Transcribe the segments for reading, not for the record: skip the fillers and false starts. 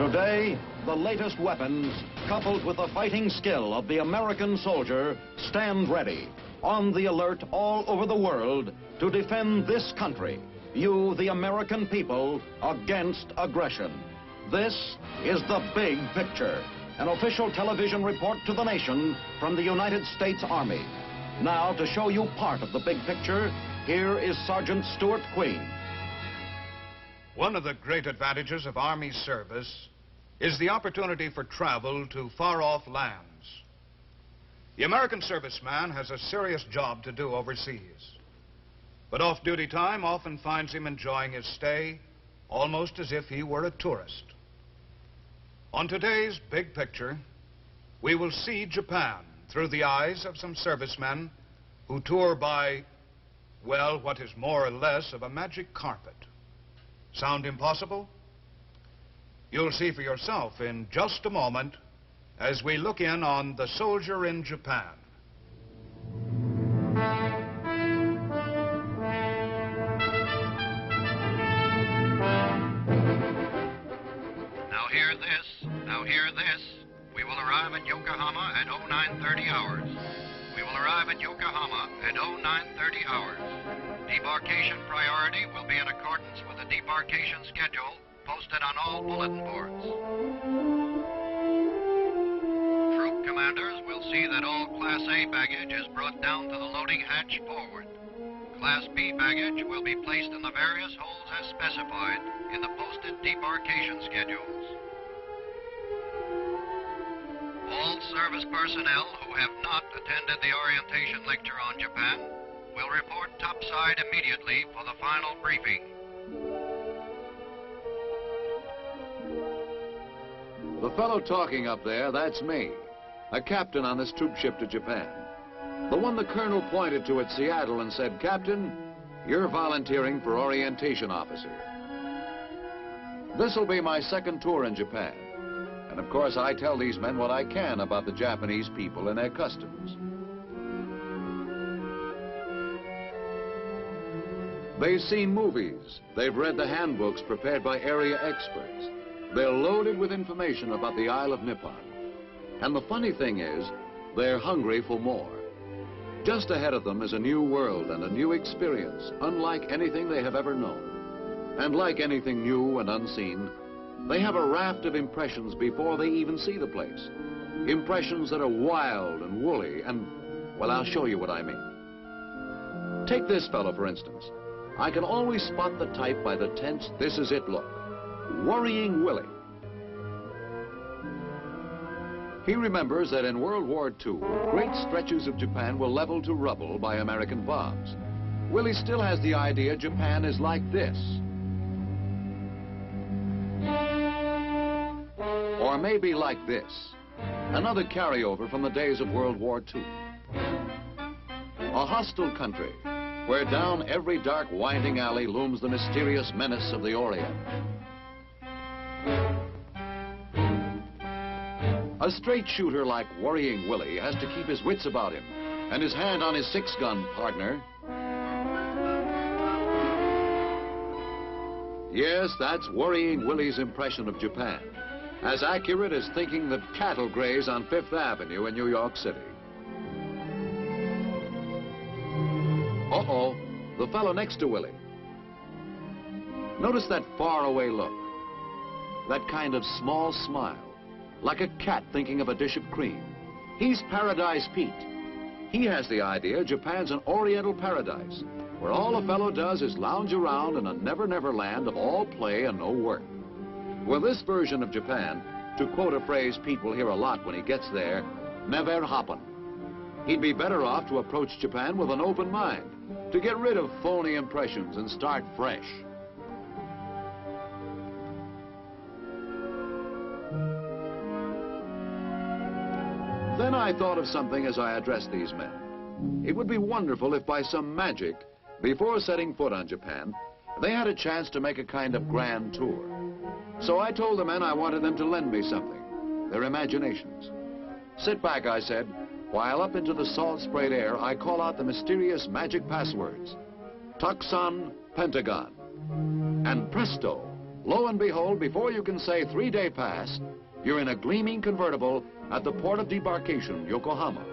Today, the latest weapons, coupled with the fighting skill of the American soldier, stand ready, on the alert all over the world to defend this country, you, the American people, against aggression. This is The Big Picture, an official television report to the nation from the United States Army. Now, to show you part of the big picture, here is Sergeant Stuart Queen. One of the great advantages of Army service is the opportunity for travel to far-off lands. The American serviceman has a serious job to do overseas, but off-duty time often finds him enjoying his stay almost as if he were a tourist. On today's Big Picture, we will see Japan through the eyes of some servicemen who tour by, well, what is more or less of a magic carpet. Sound impossible? You'll see for yourself in just a moment as we look in on the soldier in Japan. Now hear this. We will arrive at Yokohama at 0930 hours. We will arrive at Yokohama at 0930 hours. Debarkation priority will be in accordance with the debarkation schedule posted on all bulletin boards. Troop commanders will see that all Class A baggage is brought down to the loading hatch forward. Class B baggage will be placed in the various holes as specified in the posted debarkation schedules. All service personnel who have not attended the orientation lecture on Japan will report topside immediately for the final briefing. The fellow talking up there, that's me, a captain on this troop ship to Japan. The one the colonel pointed to at Seattle and said, "Captain, you're volunteering for orientation officer." This'll be my second tour in Japan. And of course, I tell these men what I can about the Japanese people and their customs. They've seen movies. They've read the handbooks prepared by area experts. They're loaded with information about the Isle of Nippon. And the funny thing is, they're hungry for more. Just ahead of them is a new world and a new experience, unlike anything they have ever known. And like anything new and unseen, they have a raft of impressions before they even see the place. Impressions that are wild and woolly and, well, I'll show you what I mean. Take this fellow, for instance. I can always spot the type by the tense, this-is-it look. Worrying Willie. He remembers that in World War II, great stretches of Japan were leveled to rubble by American bombs. Willie still has the idea Japan is like this. Or maybe like this, another carryover from the days of World War II. A hostile country, where down every dark winding alley looms the mysterious menace of the Orient. A straight shooter like Worrying Willie has to keep his wits about him, and his hand on his six-gun partner. Yes, that's Worrying Willie's impression of Japan. As accurate as thinking that cattle graze on Fifth Avenue in New York City. Uh-oh, the fellow next to Willie. Notice that faraway look, that kind of small smile, like a cat thinking of a dish of cream. He's Paradise Pete. He has the idea Japan's an oriental paradise, where all a fellow does is lounge around in a never-never land of all play and no work. Well, this version of Japan, to quote a phrase Pete will hear a lot when he gets there, never happen. He'd be better off to approach Japan with an open mind, to get rid of phony impressions and start fresh. Then I thought of something as I addressed these men. It would be wonderful if by some magic, before setting foot on Japan, they had a chance to make a kind of grand tour. So I told the men I wanted them to lend me something, their imaginations. Sit back, I said, while up into the salt-sprayed air I call out the mysterious magic passwords. Tucson, Pentagon. And presto, Lo and behold, before you can say 3-day pass, you're in a gleaming convertible at the port of debarkation, Yokohama,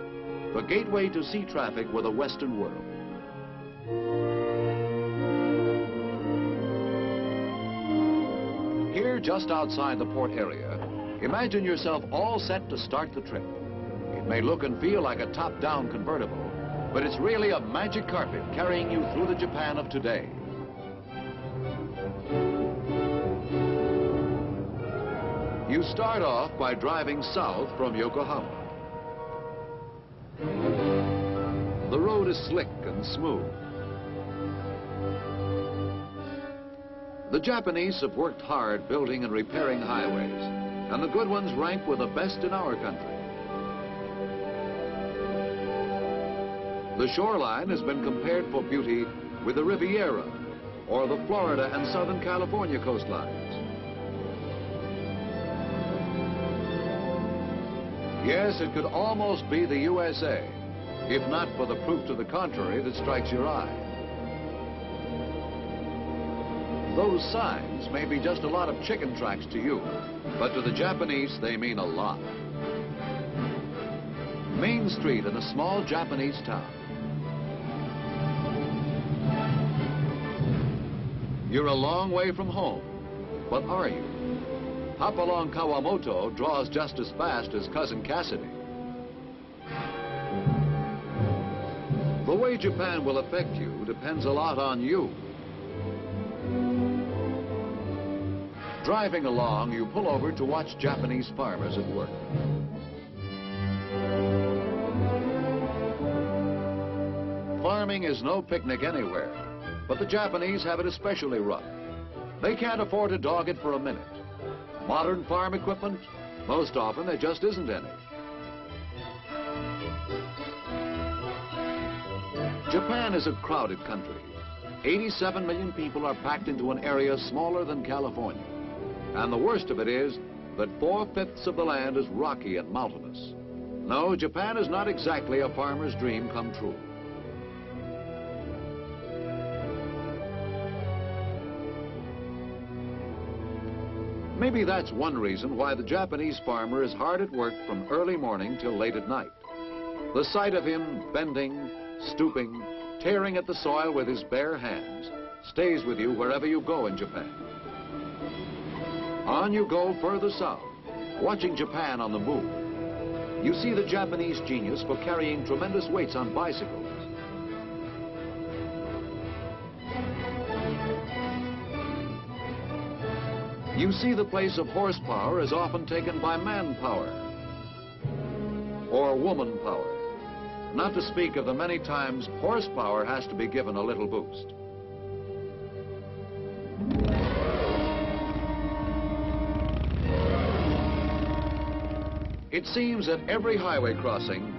the gateway to sea traffic with the Western world. Here, just outside the port area, imagine yourself all set to start the trip. It may look and feel like a top-down convertible, but it's really a magic carpet carrying you through the Japan of today. You start off by driving south from Yokohama. The road is slick and smooth. The Japanese have worked hard building and repairing highways, and the good ones rank with the best in our country. The shoreline has been compared for beauty with the Riviera or the Florida and Southern California coastlines. Yes, it could almost be the USA, if not for the proof to the contrary that strikes your eye. Those signs may be just a lot of chicken tracks to you, but to the Japanese, they mean a lot. Main Street in a small Japanese town. You're a long way from home, but are you? Hopalong Kawamoto draws just as fast as Cousin Cassidy. The way Japan will affect you depends a lot on you. Driving along, you pull over to watch Japanese farmers at work. Farming is no picnic anywhere, but the Japanese have it especially rough. They can't afford to dog it for a minute. Modern farm equipment? Most often there just isn't any. Japan is a crowded country. 87 million people are packed into an area smaller than California. And the worst of it is that 4/5 of the land is rocky and mountainous. No, Japan is not exactly a farmer's dream come true. Maybe that's one reason why the Japanese farmer is hard at work from early morning till late at night. The sight of him bending, stooping, tearing at the soil with his bare hands stays with you wherever you go in Japan. On you go further south, watching Japan on the move. You see the Japanese genius for carrying tremendous weights on bicycles. You see the place of horsepower is often taken by manpower or woman power. Not to speak of the many times horsepower has to be given a little boost. It seems at every highway crossing,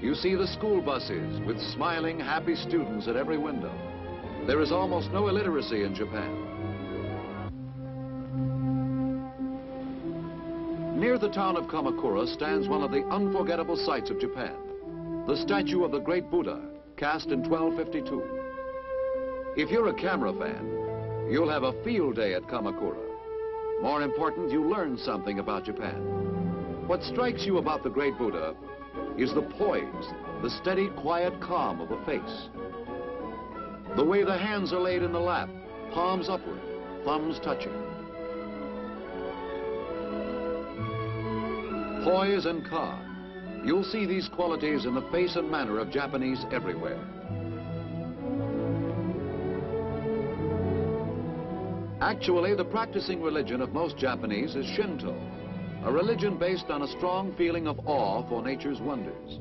you see the school buses with smiling, happy students at every window. There is almost no illiteracy in Japan. Near the town of Kamakura stands one of the unforgettable sights of Japan, the statue of the great Buddha, cast in 1252. If you're a camera fan, you'll have a field day at Kamakura. More important, you learn something about Japan. What strikes you about the great Buddha is the poise, the steady, quiet calm of the face. The way the hands are laid in the lap, palms upward, thumbs touching. Poise and calm. You'll see these qualities in the face and manner of Japanese everywhere. Actually, the practicing religion of most Japanese is Shinto, a religion based on a strong feeling of awe for nature's wonders.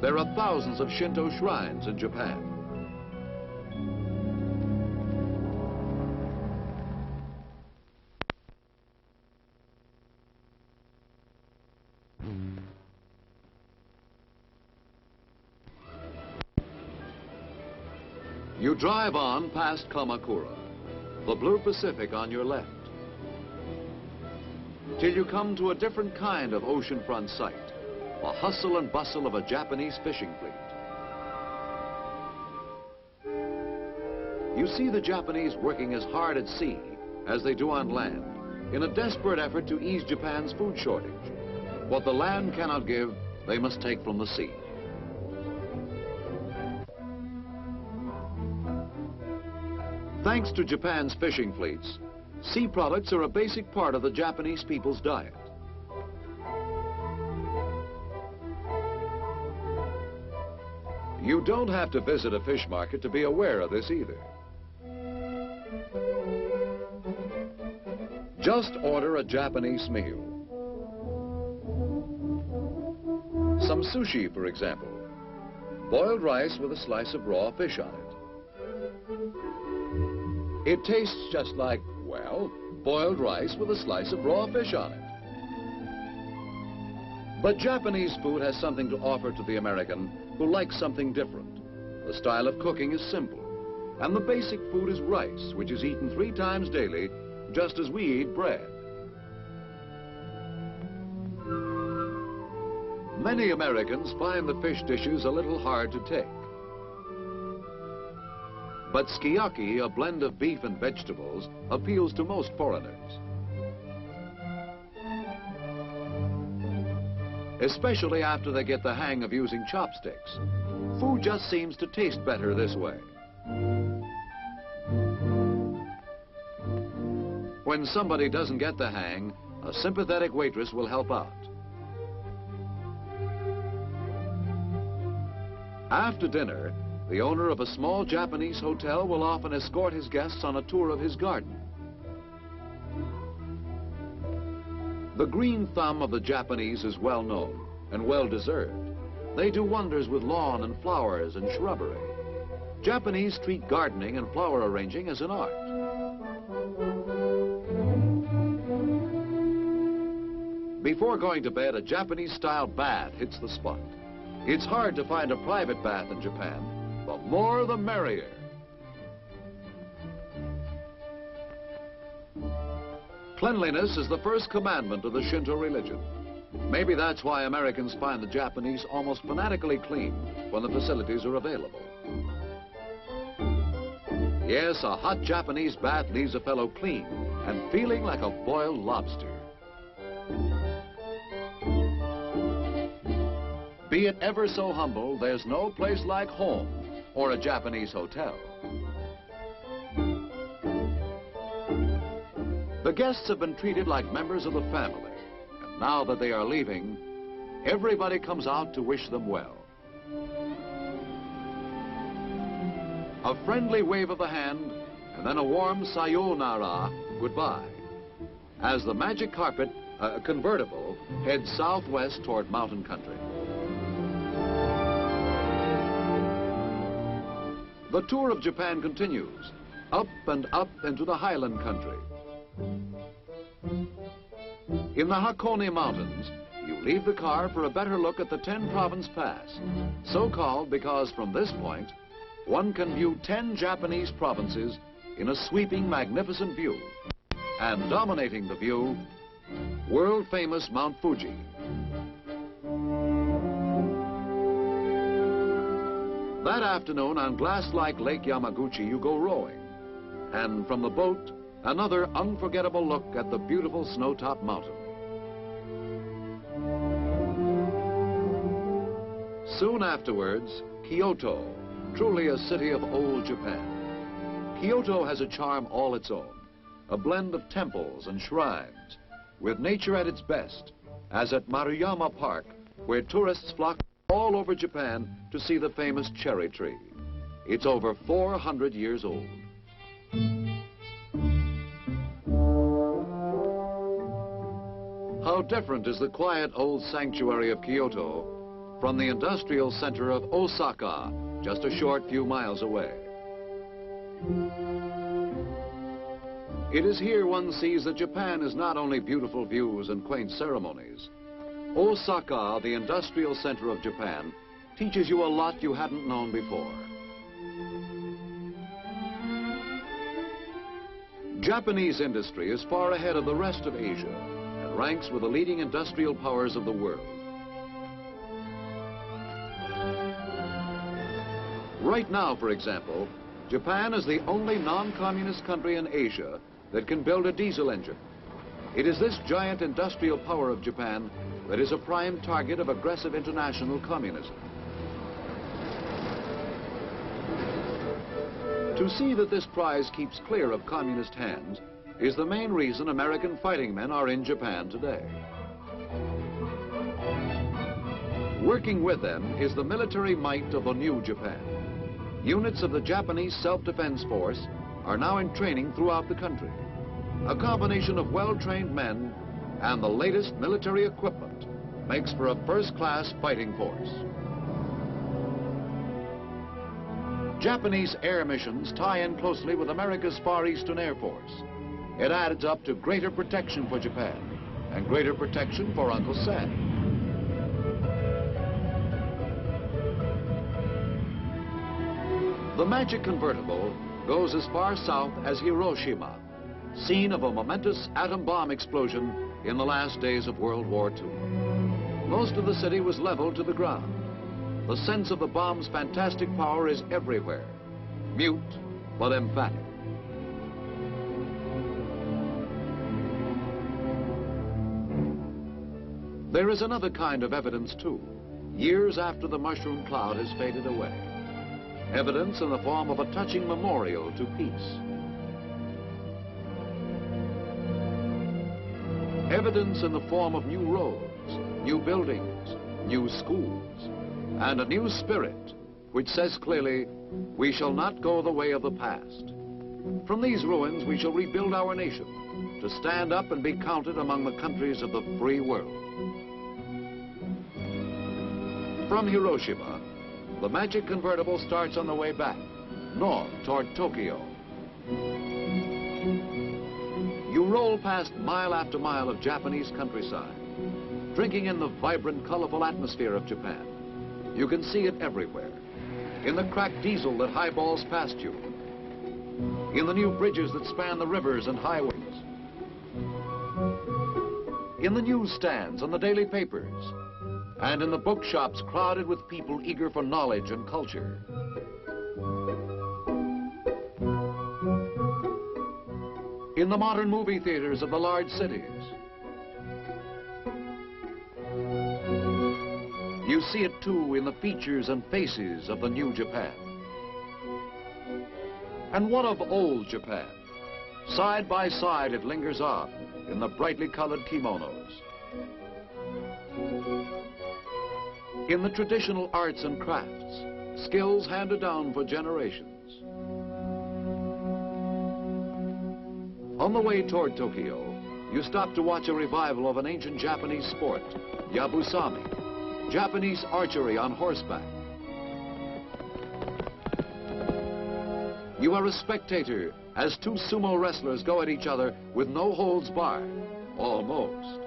There are thousands of Shinto shrines in Japan. You drive on past Kamakura, the blue Pacific on your left, till you come to a different kind of oceanfront sight, the hustle and bustle of a Japanese fishing fleet. You see the Japanese working as hard at sea as they do on land in a desperate effort to ease Japan's food shortage. What the land cannot give, they must take from the sea. Thanks to Japan's fishing fleets, sea products are a basic part of the Japanese people's diet. You don't have to visit a fish market to be aware of this either. Just order a Japanese meal. Some sushi, for example. Boiled rice with a slice of raw fish on it. It tastes just like, well, boiled rice with a slice of raw fish on it. But Japanese food has something to offer to the American who likes something different. The style of cooking is simple, and the basic food is rice, which is eaten 3 times daily, just as we eat bread. Many Americans find the fish dishes a little hard to take. But sukiyaki, a blend of beef and vegetables, appeals to most foreigners. Especially after they get the hang of using chopsticks. Food just seems to taste better this way. When somebody doesn't get the hang, a sympathetic waitress will help out. After dinner, the owner of a small Japanese hotel will often escort his guests on a tour of his garden. The green thumb of the Japanese is well known and well deserved. They do wonders with lawn and flowers and shrubbery. Japanese treat gardening and flower arranging as an art. Before going to bed, a Japanese-style bath hits the spot. It's hard to find a private bath in Japan. The more, the merrier. Cleanliness is the first commandment of the Shinto religion. Maybe that's why Americans find the Japanese almost fanatically clean when the facilities are available. Yes, a hot Japanese bath leaves a fellow clean and feeling like a boiled lobster. Be it ever so humble, there's no place like home or a Japanese hotel. The guests have been treated like members of the family, and now that they are leaving, everybody comes out to wish them well. A friendly wave of the hand, and then a warm sayonara, goodbye, as the magic carpet, convertible, heads southwest toward mountain country. The tour of Japan continues, up and up into the highland country. In the Hakone Mountains, you leave the car for a better look at the 10-province pass, so called because from this point, one can view 10 Japanese provinces in a sweeping, magnificent view. And dominating the view, world-famous Mount Fuji. That afternoon on glass-like Lake Yamaguchi, you go rowing. And from the boat, another unforgettable look at the beautiful snow-topped mountain. Soon afterwards, Kyoto, truly a city of old Japan. Kyoto has a charm all its own, a blend of temples and shrines, with nature at its best, as at Maruyama Park, where tourists flock all over Japan to see the famous cherry tree. It's over 400 years old. How different is the quiet old sanctuary of Kyoto from the industrial center of Osaka, just a short few miles away. It is here one sees that Japan is not only beautiful views and quaint ceremonies. Osaka, the industrial center of Japan, teaches you a lot you hadn't known before. Japanese industry is far ahead of the rest of Asia and ranks with the leading industrial powers of the world. Right now, for example, Japan is the only non-communist country in Asia that can build a diesel engine. It is this giant industrial power of Japan that is a prime target of aggressive international communism. To see that this prize keeps clear of communist hands is the main reason American fighting men are in Japan today. Working with them is the military might of the new Japan. Units of the Japanese Self-Defense Force are now in training throughout the country. A combination of well-trained men and the latest military equipment makes for a first-class fighting force. Japanese air missions tie in closely with America's Far Eastern Air Force. It adds up to greater protection for Japan and greater protection for Uncle Sam. The magic convertible goes as far south as Hiroshima, scene of a momentous atom bomb explosion in the last days of World War II. Most of the city was leveled to the ground. The sense of the bomb's fantastic power is everywhere, mute but emphatic. There is another kind of evidence too, years after the mushroom cloud has faded away. Evidence in the form of a touching memorial to peace. Evidence in the form of new roads, new buildings, new schools, and a new spirit which says clearly, we shall not go the way of the past. From these ruins we shall rebuild our nation to stand up and be counted among the countries of the free world. From Hiroshima, the magic convertible starts on the way back, north toward Tokyo. You roll past mile after mile of Japanese countryside, drinking in the vibrant, colorful atmosphere of Japan. You can see it everywhere, in the cracked diesel that highballs past you, in the new bridges that span the rivers and highways, in the newsstands and the daily papers, and in the bookshops crowded with people eager for knowledge and culture. In the modern movie theaters of the large cities. You see it too in the features and faces of the new Japan. And what of old Japan? Side by side it lingers on in the brightly colored kimonos, in the traditional arts and crafts, skills handed down for generations. On the way toward Tokyo, you stop to watch a revival of an ancient Japanese sport, yabusami, Japanese archery on horseback. You are a spectator as two sumo wrestlers go at each other with no holds barred, almost.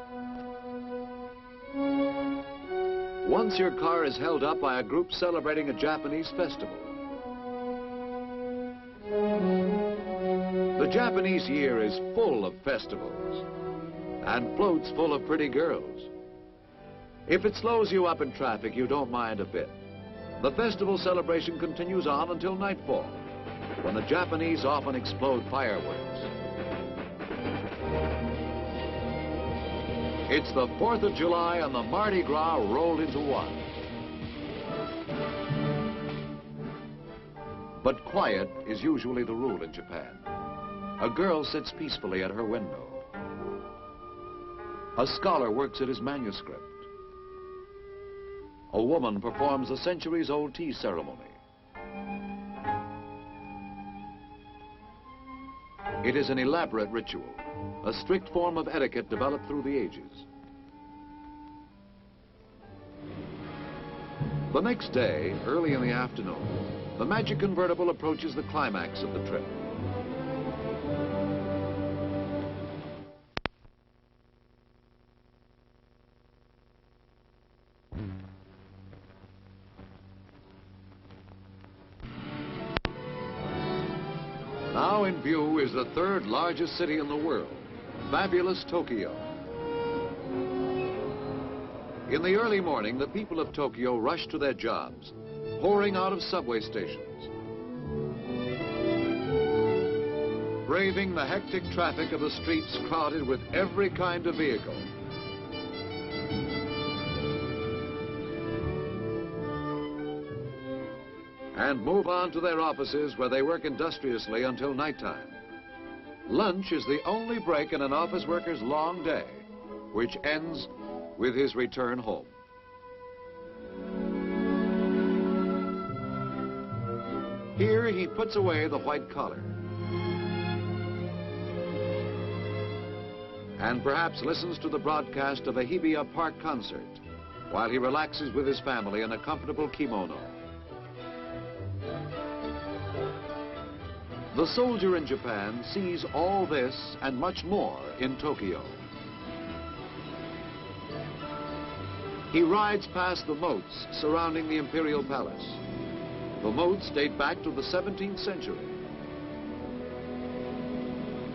Once your car is held up by a group celebrating a Japanese festival. The Japanese year is full of festivals and floats full of pretty girls. If it slows you up in traffic, you don't mind a bit. The festival celebration continues on until nightfall, when the Japanese often explode fireworks. It's the 4th of July and the Mardi Gras rolled into one. But quiet is usually the rule in Japan. A girl sits peacefully at her window. A scholar works at his manuscript. A woman performs a centuries-old tea ceremony. It is an elaborate ritual, a strict form of etiquette developed through the ages. The next day, early in the afternoon, the magic convertible approaches the climax of the trip. Now in view is the third largest city in the world, fabulous Tokyo. In the early morning, the people of Tokyo rush to their jobs, pouring out of subway stations. braving the hectic traffic of the streets crowded with every kind of vehicle. And move on to their offices where they work industriously until nighttime. Lunch is the only break in an office worker's long day, which ends with his return home. Here he puts away the white collar and perhaps listens to the broadcast of a Hibiya Park concert while he relaxes with his family in a comfortable kimono. The soldier in Japan sees all this and much more in Tokyo. He rides past the moats surrounding the Imperial Palace. The moats date back to the 17th century.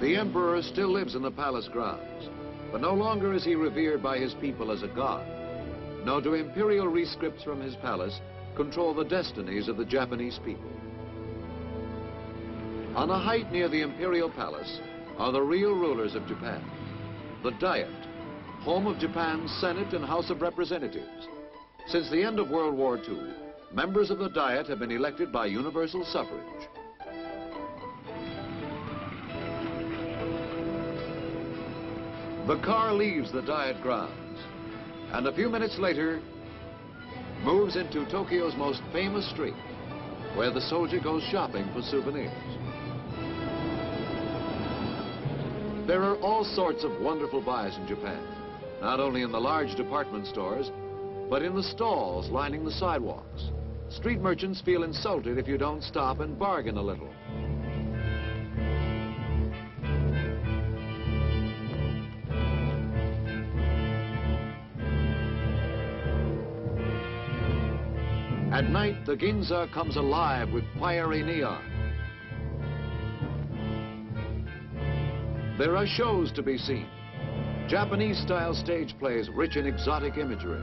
The emperor still lives in the palace grounds, but no longer is he revered by his people as a god. Nor do imperial rescripts from his palace control the destinies of the Japanese people. On a height near the Imperial Palace are the real rulers of Japan, the Diet, home of Japan's Senate and House of Representatives. Since the end of World War II, members of the Diet have been elected by universal suffrage. The car leaves the Diet grounds, and a few minutes later moves into Tokyo's most famous street, where the soldier goes shopping for souvenirs. There are all sorts of wonderful buys in Japan, not only in the large department stores, but in the stalls lining the sidewalks. Street merchants feel insulted if you don't stop and bargain a little. At night, the Ginza comes alive with fiery neon. There are shows to be seen, Japanese-style stage plays rich in exotic imagery.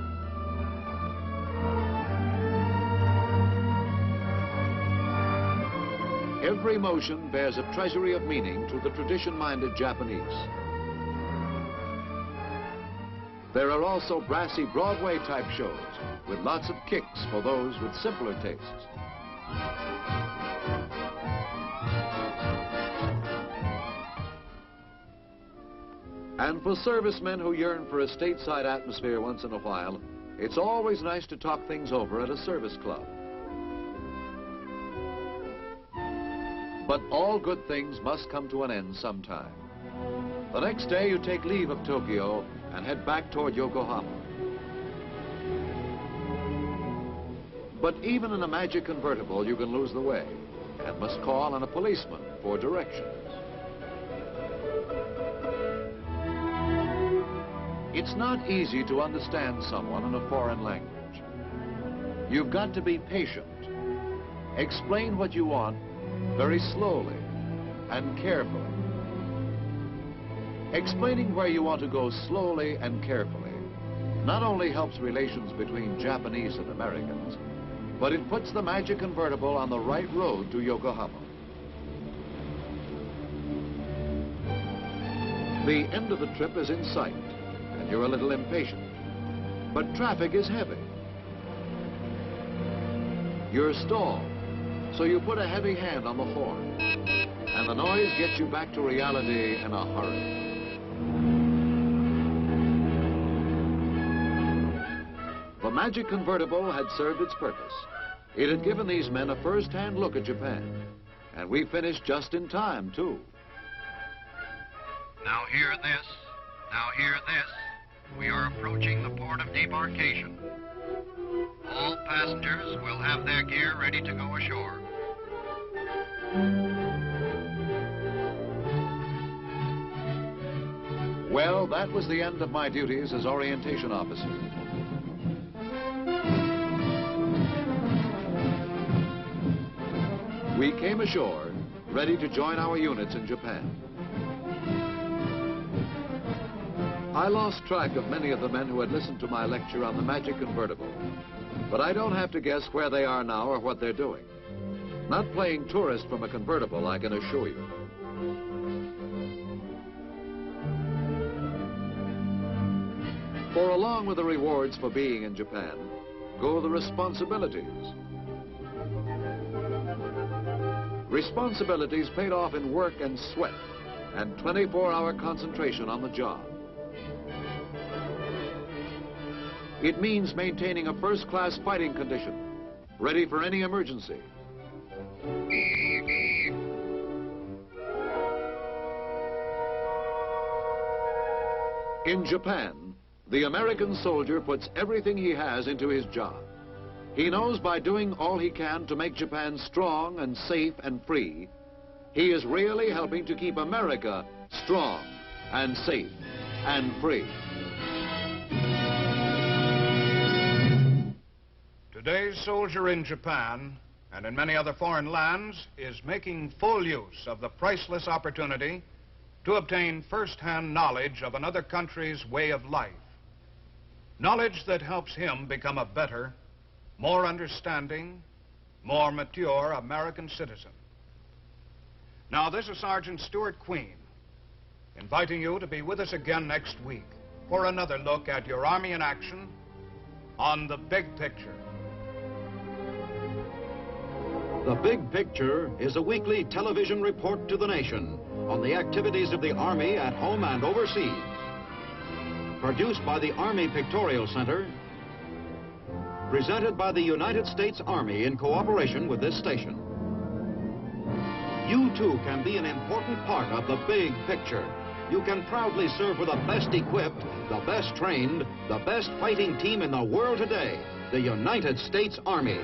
Every motion bears a treasury of meaning to the tradition-minded Japanese. There are also brassy Broadway-type shows with lots of kicks for those with simpler tastes. And for servicemen who yearn for a stateside atmosphere once in a while, it's always nice to talk things over at a service club. But all good things must come to an end sometime. The next day you take leave of Tokyo and head back toward Yokohama. But even in a magic convertible, you can lose the way and must call on a policeman for directions. It's not easy to understand someone in a foreign language. You've got to be patient. Explain what you want very slowly and carefully. Explaining where you want to go slowly and carefully not only helps relations between Japanese and Americans, but it puts the magic convertible on the right road to Yokohama. The end of the trip is in sight, and you're a little impatient. But traffic is heavy. You're stalled, so you put a heavy hand on the horn, and the noise gets you back to reality in a hurry. The magic convertible had served its purpose. It had given these men a first-hand look at Japan, and we finished just in time, too. Now hear this. Now hear this. We are approaching the port of debarkation. All passengers will have their gear ready to go ashore. Well, that was the end of my duties as orientation officer. We came ashore, ready to join our units in Japan. I lost track of many of the men who had listened to my lecture on the magic convertible, but I don't have to guess where they are now or what they're doing. Not playing tourist from a convertible, I can assure you. For along with the rewards for being in Japan, go the responsibilities. Responsibilities paid off in work and sweat, and 24-hour concentration on the job. It means maintaining a first-class fighting condition, ready for any emergency. In Japan, the American soldier puts everything he has into his job. He knows by doing all he can to make Japan strong and safe and free, he is really helping to keep America strong and safe and free. Today's soldier in Japan and in many other foreign lands is making full use of the priceless opportunity to obtain first-hand knowledge of another country's way of life. Knowledge that helps him become a better, more understanding, more mature American citizen. Now, this is Sergeant Stuart Queen, inviting you to be with us again next week for another look at your Army in action on The Big Picture. The Big Picture is a weekly television report to the nation on the activities of the Army at home and overseas. Produced by the Army Pictorial Center, presented by the United States Army in cooperation with this station. You too can be an important part of the big picture. You can proudly serve with the best equipped, the best trained, the best fighting team in the world today, the United States Army.